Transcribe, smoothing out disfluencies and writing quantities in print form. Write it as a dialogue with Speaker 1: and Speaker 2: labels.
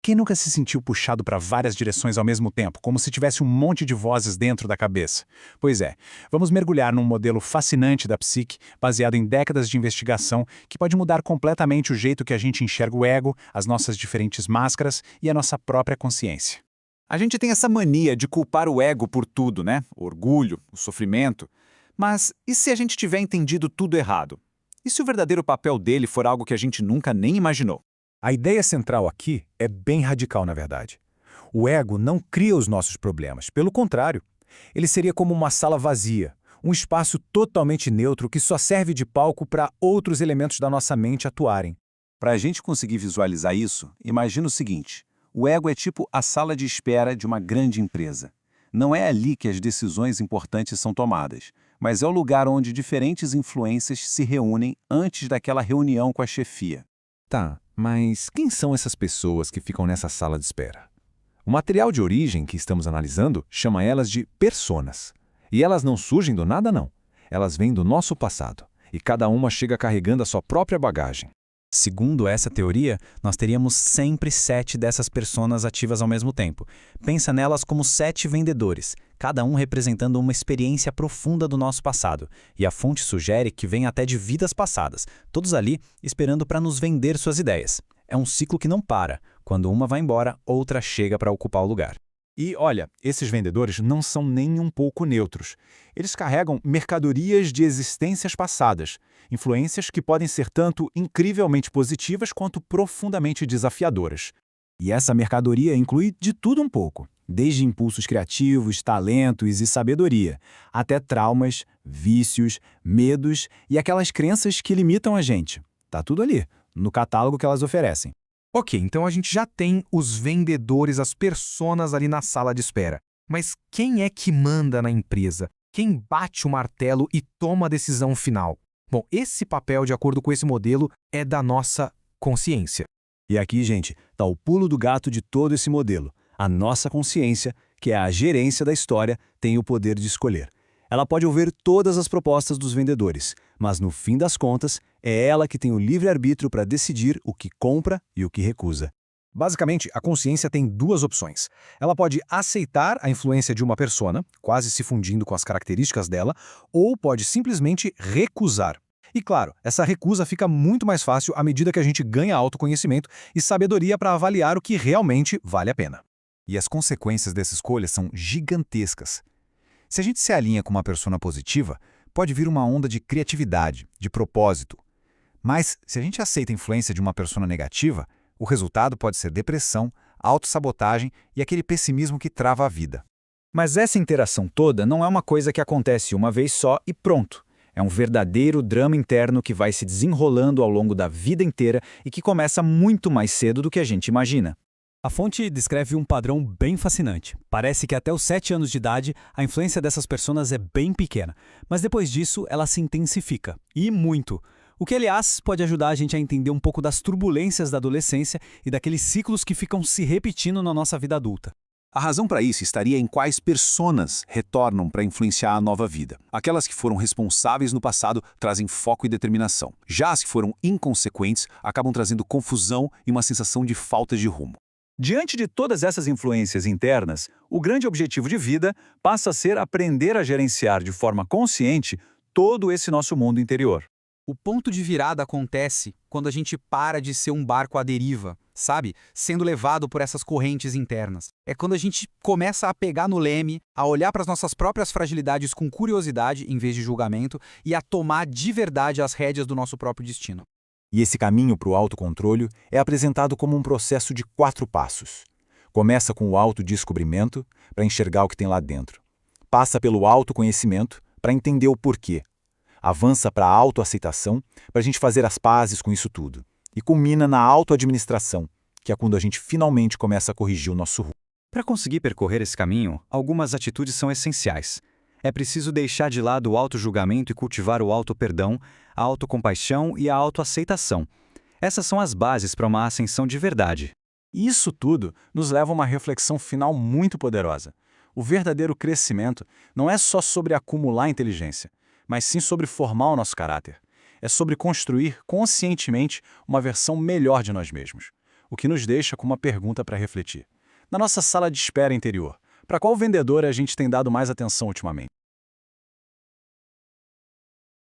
Speaker 1: Quem nunca se sentiu puxado para várias direções ao mesmo tempo, como se tivesse um monte de vozes dentro da cabeça? Pois é, vamos mergulhar num modelo fascinante da psique, baseado em décadas de investigação, que pode mudar completamente o jeito que a gente enxerga o ego, as nossas diferentes máscaras e a nossa própria consciência.
Speaker 2: A gente tem essa mania de culpar o ego por tudo, né? O orgulho, o sofrimento. Mas e se a gente tiver entendido tudo errado? E se o verdadeiro papel dele for algo que a gente nunca nem imaginou?
Speaker 3: A ideia central aqui é bem radical, na verdade. O ego não cria os nossos problemas, pelo contrário. Ele seria como uma sala vazia, um espaço totalmente neutro que só serve de palco para outros elementos da nossa mente atuarem.
Speaker 4: Para a gente conseguir visualizar isso, imagina o seguinte: o ego é tipo a sala de espera de uma grande empresa. Não é ali que as decisões importantes são tomadas, mas é o lugar onde diferentes influências se reúnem antes daquela reunião com a chefia.
Speaker 3: Tá, mas quem são essas pessoas que ficam nessa sala de espera? O material de origem que estamos analisando chama elas de personas. E elas não surgem do nada, não. Elas vêm do nosso passado. E cada uma chega carregando a sua própria bagagem.
Speaker 1: Segundo essa teoria, nós teríamos sempre 7 dessas personas ativas ao mesmo tempo. Pensa nelas como 7 vendedores, cada um representando uma experiência profunda do nosso passado. E a fonte sugere que vem até de vidas passadas, todos ali esperando para nos vender suas ideias. É um ciclo que não para. Quando uma vai embora, outra chega para ocupar o lugar.
Speaker 3: E, olha, esses vendedores não são nem um pouco neutros. Eles carregam mercadorias de existências passadas, influências que podem ser tanto incrivelmente positivas quanto profundamente desafiadoras. E essa mercadoria inclui de tudo um pouco, desde impulsos criativos, talentos e sabedoria, até traumas, vícios, medos e aquelas crenças que limitam a gente. Tá tudo ali, no catálogo que elas oferecem.
Speaker 5: Ok, então a gente já tem os vendedores, as personas ali na sala de espera. Mas quem é que manda na empresa? Quem bate o martelo e toma a decisão final? Bom, esse papel, de acordo com esse modelo, é da nossa consciência.
Speaker 3: E aqui, gente, tá o pulo do gato de todo esse modelo. A nossa consciência, que é a gerência da história, tem o poder de escolher. Ela pode ouvir todas as propostas dos vendedores, mas no fim das contas, é ela que tem o livre-arbítrio para decidir o que compra e o que recusa. Basicamente, a consciência tem duas opções. Ela pode aceitar a influência de uma persona, quase se fundindo com as características dela, ou pode simplesmente recusar. E claro, essa recusa fica muito mais fácil à medida que a gente ganha autoconhecimento e sabedoria para avaliar o que realmente vale a pena. E as consequências dessa escolha são gigantescas. Se a gente se alinha com uma persona positiva, pode vir uma onda de criatividade, de propósito. Mas, se a gente aceita a influência de uma persona negativa, o resultado pode ser depressão, autossabotagem e aquele pessimismo que trava a vida.
Speaker 2: Mas essa interação toda não é uma coisa que acontece uma vez só e pronto. É um verdadeiro drama interno que vai se desenrolando ao longo da vida inteira e que começa muito mais cedo do que a gente imagina.
Speaker 6: A fonte descreve um padrão bem fascinante. Parece que até os 7 anos de idade, a influência dessas pessoas é bem pequena, mas depois disso ela se intensifica, e muito. O que, aliás, pode ajudar a gente a entender um pouco das turbulências da adolescência e daqueles ciclos que ficam se repetindo na nossa vida adulta.
Speaker 4: A razão para isso estaria em quais personas retornam para influenciar a nova vida. Aquelas que foram responsáveis no passado trazem foco e determinação. Já as que foram inconsequentes acabam trazendo confusão e uma sensação de falta de rumo.
Speaker 2: Diante de todas essas influências internas, o grande objetivo de vida passa a ser aprender a gerenciar de forma consciente todo esse nosso mundo interior.
Speaker 5: O ponto de virada acontece quando a gente para de ser um barco à deriva, sabe? Sendo levado por essas correntes internas. É quando a gente começa a pegar no leme, a olhar para as nossas próprias fragilidades com curiosidade em vez de julgamento e a tomar de verdade as rédeas do nosso próprio destino.
Speaker 3: E esse caminho para o autocontrole é apresentado como um processo de 4 passos. Começa com o autodescobrimento, para enxergar o que tem lá dentro. Passa pelo autoconhecimento, para entender o porquê. Avança para a autoaceitação, para a gente fazer as pazes com isso tudo. E culmina na autoadministração, que é quando a gente finalmente começa a corrigir o nosso rumo.
Speaker 2: Para conseguir percorrer esse caminho, algumas atitudes são essenciais. É preciso deixar de lado o autojulgamento e cultivar o auto-perdão, a autocompaixão e a autoaceitação. Essas são as bases para uma ascensão de verdade.
Speaker 1: E isso tudo nos leva a uma reflexão final muito poderosa. O verdadeiro crescimento não é só sobre acumular inteligência, mas sim sobre formar o nosso caráter. É sobre construir conscientemente uma versão melhor de nós mesmos.
Speaker 3: o que nos deixa com uma pergunta para refletir. Na nossa sala de espera interior, para qual vendedor a gente tem dado mais atenção ultimamente?